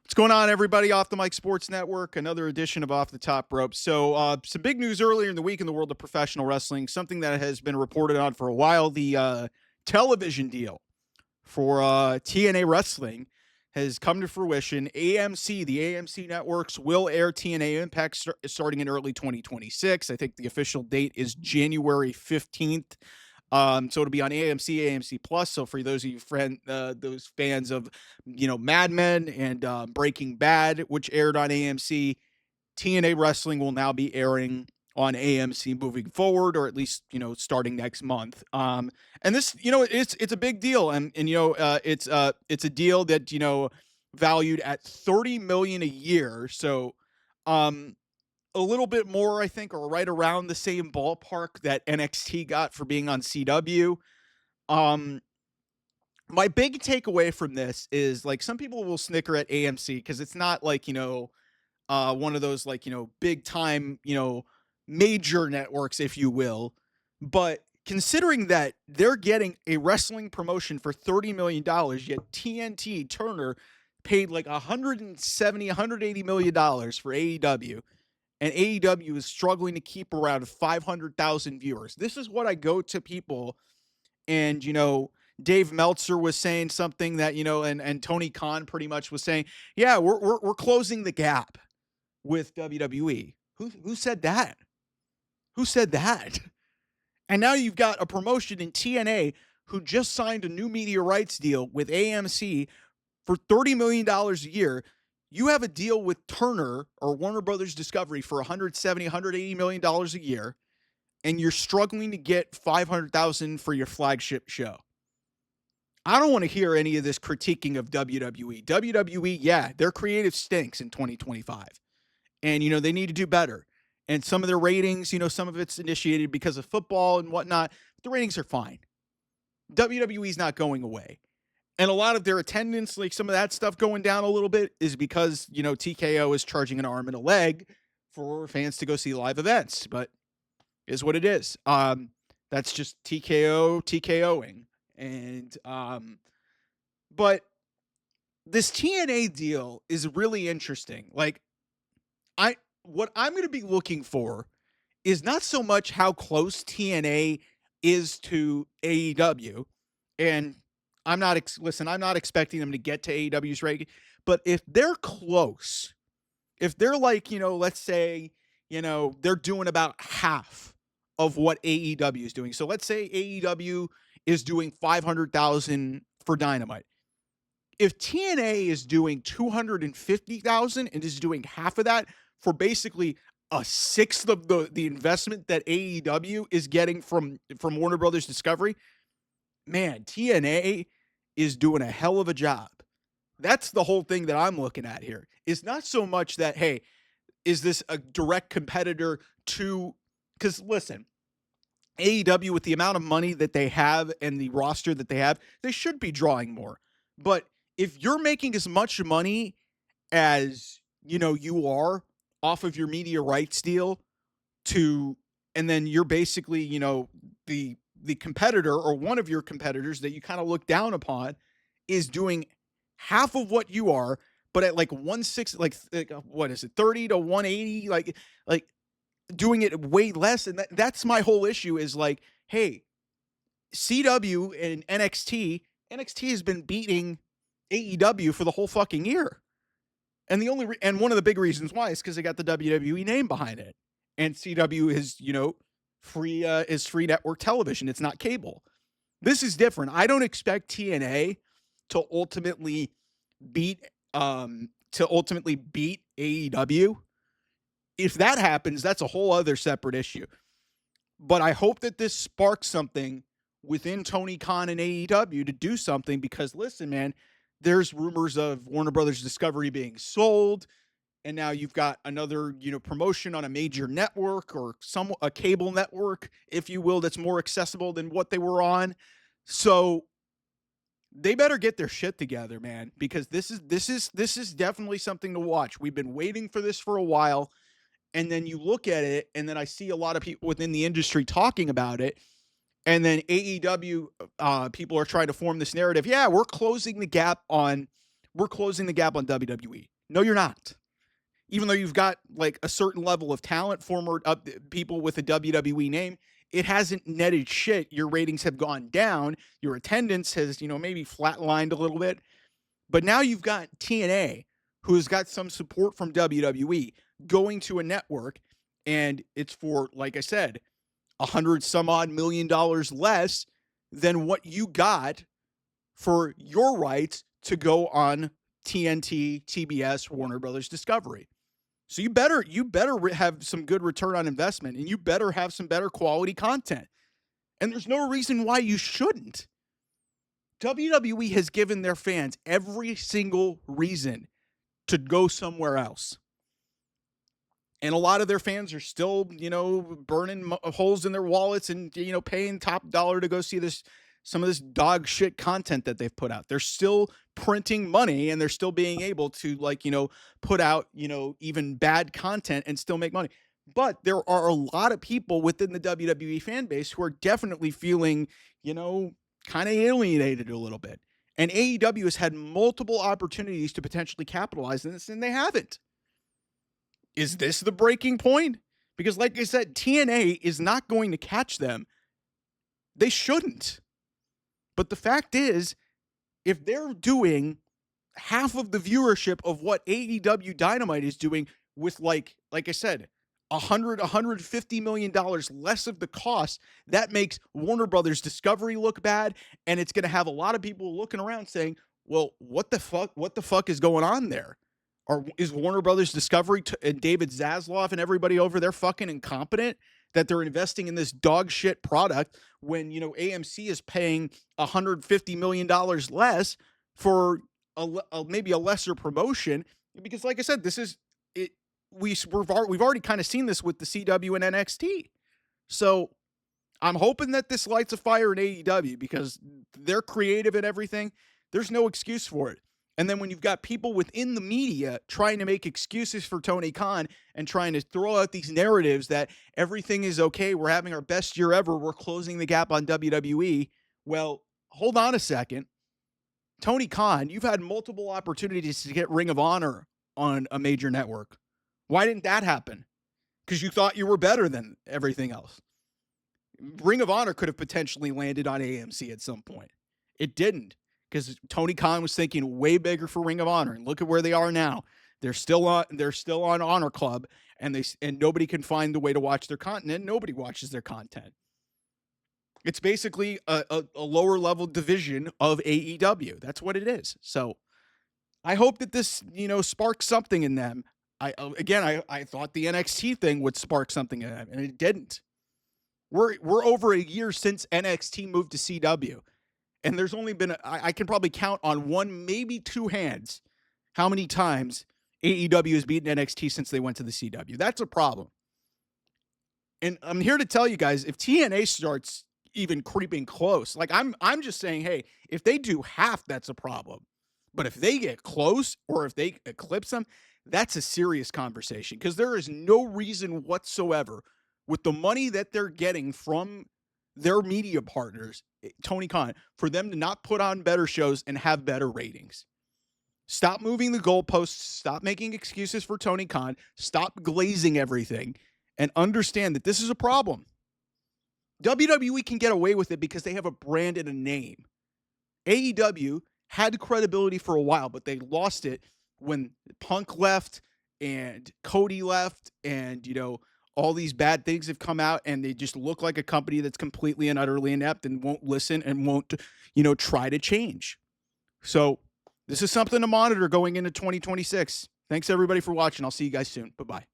What's going on, everybody? Off the Mic Sports Network, another edition of Off the Top Rope. So, some big news earlier in the week in the world of professional wrestling, something that has been reported on for a while. The television deal for TNA Wrestling has come to fruition. AMC, the AMC networks, will air TNA Impact starting in early 2026. I think the official date is January 15th. So it'll be on AMC, AMC Plus. So for those of you those fans of, Mad Men and Breaking Bad, which aired on AMC, TNA Wrestling will now be airing on AMC moving forward, or at least starting next month. And this, it's a big deal, and it's a deal that valued at $30 million a year. So, a little bit more, I think, or right around the same ballpark that NXT got for being on CW. Um, my big takeaway from this is, like, some people will snicker at AMC because it's not like, one of those, like, big time, major networks, if you will. But considering that they're getting a wrestling promotion for $30 million, yet TNT Turner paid like $180 million for AEW, and AEW is struggling to keep around 500,000 viewers. This is what I go to people, and Dave Meltzer was saying something that and Tony Khan pretty much was saying, yeah, we're closing the gap with WWE. Who said that? Who said that? And now you've got a promotion in TNA who just signed a new media rights deal with AMC for $30 million a year. You have a deal with Turner or Warner Brothers Discovery for $170, $180 million a year, and you're struggling to get $500,000 for your flagship show. I don't want to hear any of this critiquing of WWE. WWE, yeah, their creative stinks in 2025. And, they need to do better. And some of their ratings, some of it's initiated because of football and whatnot. The ratings are fine. WWE's not going away. And a lot of their attendance, like some of that stuff going down a little bit, is because, TKO is charging an arm and a leg for fans to go see live events. But is what it is. That's just TKOing. And but this TNA deal is really interesting. Like, what I'm going to be looking for is not so much how close TNA is to AEW, and I'm not expecting them to get to AEW's rate, but if they're close, if they're like, let's say, they're doing about half of what AEW is doing. So let's say AEW is doing 500,000 for Dynamite. If TNA is doing 250,000 and is doing half of that for basically a sixth of the investment that AEW is getting from Warner Brothers Discovery, man, TNA is doing a hell of a job. That's the whole thing that I'm looking at here. It's not so much that, hey, is this a direct competitor to, because listen, AEW, with the amount of money that they have and the roster that they have, they should be drawing more. But if you're making as much money as, you are off of your media rights deal and then you're basically, the competitor or one of your competitors that you kind of look down upon is doing half of what you are, but at like 160, like what is it, 30 to 180, like doing it way less. And that's my whole issue is like, hey, CW and NXT has been beating AEW for the whole fucking year. And and one of the big reasons why is because they got the WWE name behind it. And CW is, free network television. It's not cable. This is different. I don't expect TNA to ultimately beat AEW. If that happens, that's a whole other separate issue. But I hope that this sparks something within Tony Khan and AEW to do something, because listen, man, there's rumors of Warner Brothers Discovery being sold, and now you've got another, promotion on a major network or a cable network, if you will, that's more accessible than what they were on. So they better get their shit together, man, because this is definitely something to watch. We've been waiting for this for a while, and then you look at it, and then I see a lot of people within the industry talking about it. And then AEW people are trying to form this narrative. Yeah, we're closing the gap on WWE. No, you're not. Even though you've got like a certain level of talent, former people with a WWE name, it hasn't netted shit. Your ratings have gone down. Your attendance has, maybe flatlined a little bit. But now you've got TNA, who has got some support from WWE, going to a network, and it's for, like I said, $100-some-odd million less than what you got for your rights to go on TNT, TBS, Warner Brothers Discovery. So you better have some good return on investment, and you better have some better quality content. And there's no reason why you shouldn't. WWE has given their fans every single reason to go somewhere else. And a lot of their fans are still, burning holes in their wallets and, paying top dollar to go see some of this dog shit content that they've put out. They're still printing money, and they're still being able to, put out, even bad content and still make money. But there are a lot of people within the WWE fan base who are definitely feeling, kind of alienated a little bit. And AEW has had multiple opportunities to potentially capitalize on this, and they haven't. Is this the breaking point? Because like I said, TNA is not going to catch them. They shouldn't. But the fact is, if they're doing half of the viewership of what AEW Dynamite is doing with, like I said, $150 million less of the cost, that makes Warner Brothers Discovery look bad, and it's going to have a lot of people looking around saying, well, what the fuck is going on there? Or is Warner Brothers Discovery and David Zaslav and everybody over there fucking incompetent that they're investing in this dog shit product when, AMC is paying $150 million less for maybe a lesser promotion? Because like I said, this is it. We've already kind of seen this with the CW and NXT. So I'm hoping that this lights a fire in AEW because they're creative and everything. There's no excuse for it. And then when you've got people within the media trying to make excuses for Tony Khan and trying to throw out these narratives that everything is okay, we're having our best year ever, we're closing the gap on WWE. Well, hold on a second. Tony Khan, you've had multiple opportunities to get Ring of Honor on a major network. Why didn't that happen? Because you thought you were better than everything else. Ring of Honor could have potentially landed on AMC at some point. It didn't. Because Tony Khan was thinking way bigger for Ring of Honor, and look at where they are now. They're still on Honor Club, and nobody can find the way to watch their content. Nobody watches their content. It's basically a lower level division of AEW. That's what it is. So I hope that this sparks something in them. I thought the NXT thing would spark something in them, and it didn't. We're over a year since NXT moved to CW. And there's only been, I can probably count on one, maybe two hands, how many times AEW has beaten NXT since they went to the CW. That's a problem. And I'm here to tell you guys, if TNA starts even creeping close, like I'm just saying, hey, if they do half, that's a problem. But if they get close or if they eclipse them, that's a serious conversation because there is no reason whatsoever with the money that they're getting from their media partners, Tony Khan, for them to not put on better shows and have better ratings. Stop moving the goalposts. Stop making excuses for Tony Khan. Stop glazing everything and understand that this is a problem. WWE can get away with it because they have a brand and a name. AEW had credibility for a while, but they lost it when Punk left and Cody left and, all these bad things have come out and they just look like a company that's completely and utterly inept and won't listen and won't, try to change. So this is something to monitor going into 2026. Thanks everybody for watching. I'll see you guys soon. Bye-bye.